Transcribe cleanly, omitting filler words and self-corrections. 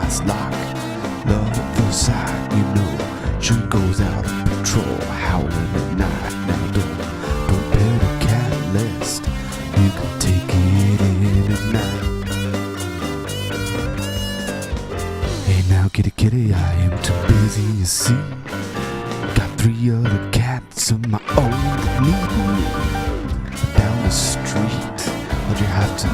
it's like love at first sight, you know. She goes out on patrol, howling at night. Now don't pet a cat lest you can take it in at night. Hey now kitty kitty, I am too busy, you see. Got 3 other cats of my own that need me. Down the street, but you have to